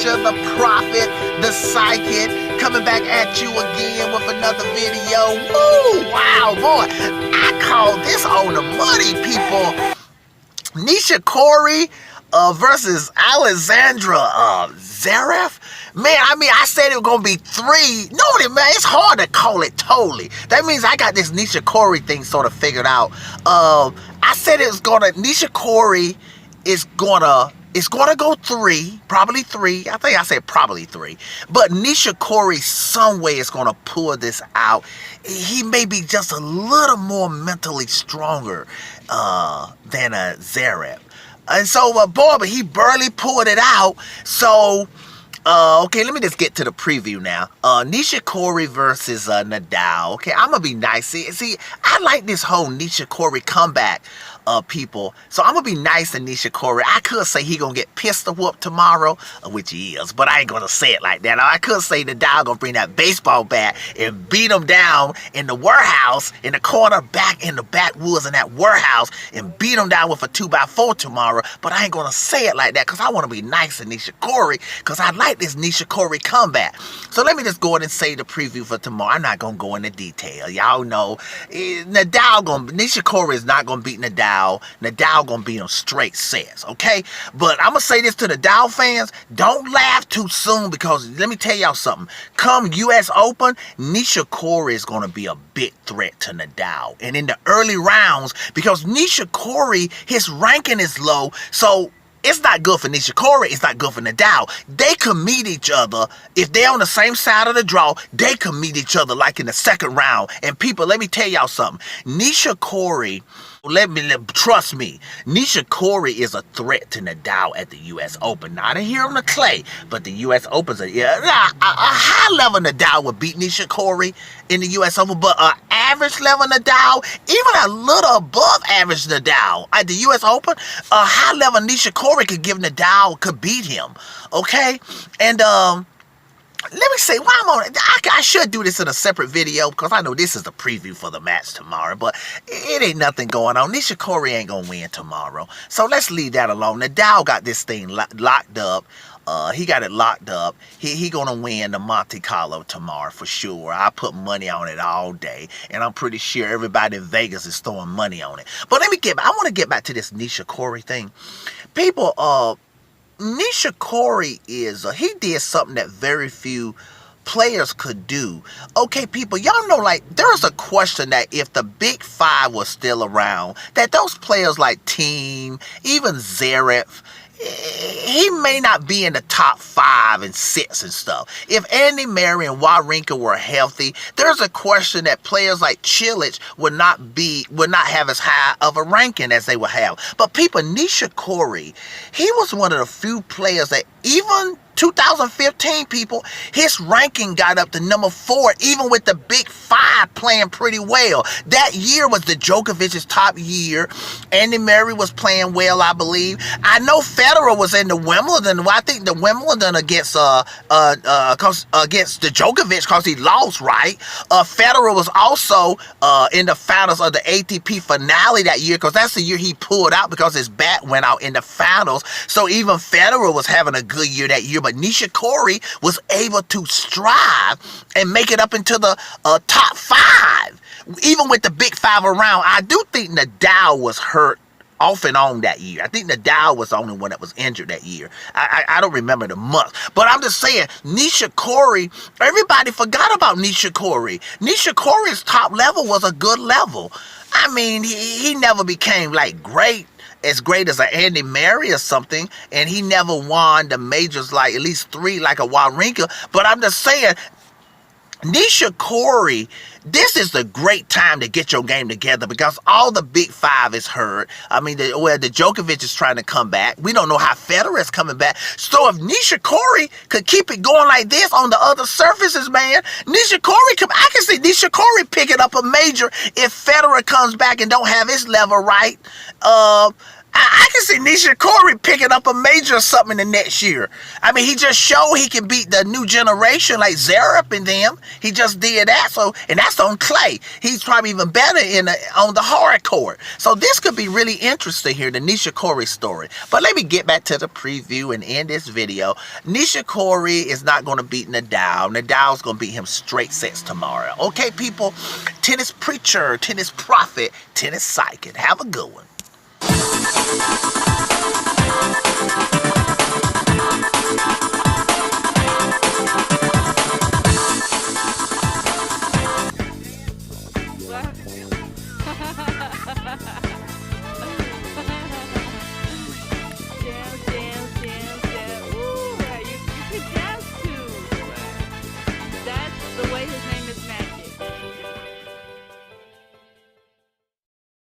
teacher, the prophet, the psychic, coming back at you again with another video. Woo! Wow, boy, I call this on the money, people. Nishikori versus Alexandra Zverev. Man, I said it was going to be 3. No, man, it's hard to call it totally. That means I got this Nishikori thing sort of figured out. I said Nishikori is going to go 3, probably 3. I think I said probably 3. But Nishikori some way is going to pull this out. He may be just a little more mentally stronger than Zverev. And so, but he barely pulled it out. So, okay, let me just get to the preview now. Nishikori versus Nadal. Okay, I'm going to be nice. See, I like this whole Nishikori comeback, people. So I'm going to be nice to Nishikori. I could say he going to get pistol whooped tomorrow, which he is, but I ain't going to say it like that. I could say Nadal going to bring that baseball bat and beat him down in the warehouse, in the corner, back in the backwoods in that warehouse, and beat him down with a 2x4 tomorrow, but I ain't going to say it like that because I want to be nice to Nishikori because I like this Nishikori comeback. So let me just go ahead and say the preview for tomorrow. I'm not going to go into detail. Y'all know Nishikori is not going to beat Nadal. Nadal gonna beat him straight sets, okay? But I'm gonna say this to the Nadal fans: don't laugh too soon because let me tell y'all something. Come U.S. Open, Nishikori is gonna be a big threat to Nadal, and in the early rounds because Nishikori, his ranking is low, so it's not good for Nishikori. It's not good for Nadal. They can meet each other. If they're on the same side of the draw, they can meet each other like in the second round. And people, let me tell y'all something. Nishikori, trust me, Nishikori is a threat to Nadal at the U.S. Open. Not here on the clay, but the U.S. Open's a high level Nadal would beat Nishikori in the U.S. Open, but an average level Nadal, even a little above average Nadal at the U.S. Open, a high level Nishikori could beat him, okay? And let me say, while I'm on it, I should do this in a separate video because I know this is the preview for the match tomorrow, but it ain't nothing going on. Nishikori ain't going to win tomorrow. So let's leave that alone. Nadal got this thing locked up. He got it locked up. He going to win the Monte Carlo tomorrow for sure. I put money on it all day, and I'm pretty sure everybody in Vegas is throwing money on it. But I want to get back to this Nishikori thing. People, Nishikori he did something that very few players could do. Okay, people, y'all know, like, there's a question that if the Big Five was still around, that those players like Thiem, even Zverev, he may not be in the top 5 and 6 and stuff. If Andy Murray and Wawrinka were healthy, there's a question that players like Cilic would not have as high of a ranking as they would have. But people, Nishikori, he was one of the few players that even 2015, people, his ranking got up to number 4, even with the Big Five playing pretty well. That year was the Djokovic's top year. Andy Murray was playing well, I believe. I know Federer was in the Wimbledon. I think the Wimbledon against the Djokovic because he lost, right? Federer was also in the finals of the ATP finale that year because that's the year he pulled out because his bat went out in the finals. So even Federer was having a good year that year. But Nishikori was able to strive and make it up into the top 5, even with the Big Five around. I do think Nadal was hurt off and on that year. I think Nadal was the only one that was injured that year. I don't remember the month. But I'm just saying, Nishikori, everybody forgot about Nishikori. Nishikori's top level was a good level. I mean, he never became like as great as an Andy Murray or something, and he never won the majors like at least 3 like a Wawrinka. But I'm just saying, Nishikori, this is the great time to get your game together because all the Big Five is hurt. I mean, the Djokovic is trying to come back. We don't know how Federer is coming back. So if Nishikori could keep it going like this on the other surfaces, man, I can see Nishikori picking up a major if Federer comes back and don't have his level right. I can see Nishikori picking up a major or something in the next year. I mean, he just showed he can beat the new generation like Zarep and them. He just did that. So, and that's on clay. He's probably even better on the hard court. So this could be really interesting here, the Nishikori story. But let me get back to the preview and end this video. Nishikori is not going to beat Nadal. Nadal's going to beat him straight sets tomorrow. Okay, people? Tennis preacher, tennis prophet, tennis psychic. Have a good one.